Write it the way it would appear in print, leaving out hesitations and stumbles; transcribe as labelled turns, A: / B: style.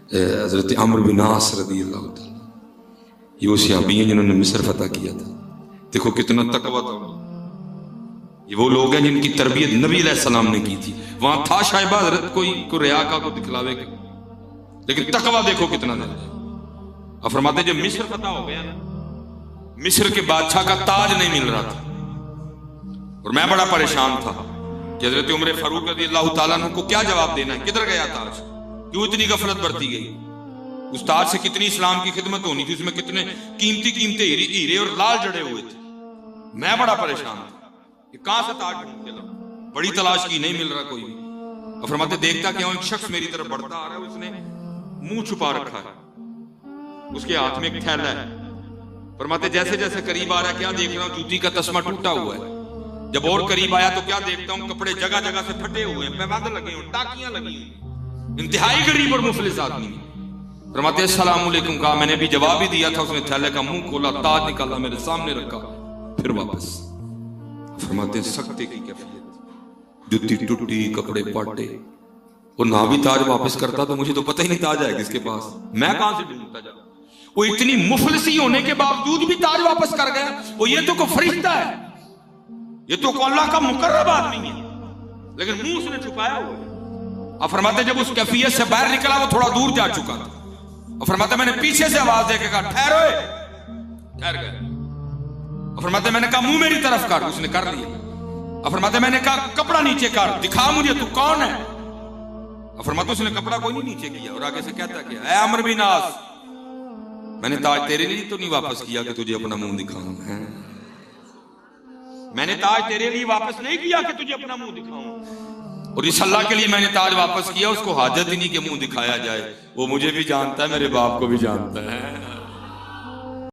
A: हजरत अम्र बिन आस रज़ी अल्लाह तआला, ये वो सहाबी हैं जिन्होंने मिस्र फतह किया था। देखो कितना तकवा था। ये वो लोग हैं जिनकी तरबियत नबी अलैहिस्सलाम ने की थी। वहां था शायबा हजरत कोई रिया का को दिखलावे के, लेकिन तकवा देखो कितना ज्यादा। अब फरमाते जब मिस्र फतह हो गया ना, मिस्र के बादशाह का ताज नहीं मिल रहा था और मैं बड़ा परेशान था कि हजरत उमर फारूक रज़ी अल्लाह तआला अन्हु को क्या जवाब देना है, किधर गया ताज, क्यों इतनी गफलत बरती गई। उस ताज से कितनी इस्लाम की खिदमत होनी थी, उसमें कितने कीमती कीमती हीरे और लाल जड़े हुए थे। मैं बड़ा परेशान था कि कहां से ताज ढूंढ के लाऊं, बड़ी तलाश की, नहीं मिल रहा कोई भी। और फरमाते देखता क्यों एक शख्स मेरी तरफ बढ़ता आ रहा है, उसने मुंह छुपा रखा है, उसके हाथ में एक थैला है। फरमाते जैसे जैसे करीब आ रहा है क्या देख रहा हूं, जूती का तस्मा टूटा हुआ है। जब और करीब आया तो क्या देखता हूं, कपड़े जगह जगह से फटे हुए हैं, पैबाद लगे हुए, टाकियां लगी हुई, इंतहाई गरीब और मुफलिस आदमी। फरमाते अस्सलाम वालेकुम कहा, मैंने भी जवाब ही दिया था। उसने थैले का मुंह खोला, ताज निकाला, मेरे सामने रखा, फिर वापस। फरमाते सख्ते की कैफियत, जूती टूटी, कपड़े पाटे, और ना भी ताज वापस करता तो मुझे तो पता ही नहीं ताज है किसके पास, मैं कहां से ढूंढता जा। वो इतनी मुफलिसी होने के बावजूद भी ताज वापस कर गया। वो ये तो कोई फरिश्ता है, ये तो अल्लाह का मुकर्रब आदमी है, लेकिन मुंह उसने छुपाया हुआ है। और फरमाते जब उस कैफियत से बाहर निकला वो थोड़ा दूर जा चुका था। और फरमाते मैंने पीछे से आवाज देके कहा ठहरो, ठहर गए। और फरमाते मैंने कहा मुंह मेरी तरफ कर, उसने कर लिया। और फरमाते मैंने कहा कपड़ा नीचे कर, दिखा मुझे तू कौन है। और फरमाते उसने कपड़ा कोई नहीं नीचे किया और आगे से कहता क्या, ऐ अम्र बिन आस, मैंने ताज तेरे लिए तो नहीं वापस किया कि तुझे अपना मुंह दिखाऊं, मैंने ताज तेरे लिए वापस नहीं किया कि तुझे अपना मुंह दिखाऊं, और इस अल्लाह के लिए मैंने ताज वापस किया, उसको हाजत ही नहीं कि मुंह दिखाया जाए, वो मुझे भी जानता है, मेरे बाप को भी जानता है।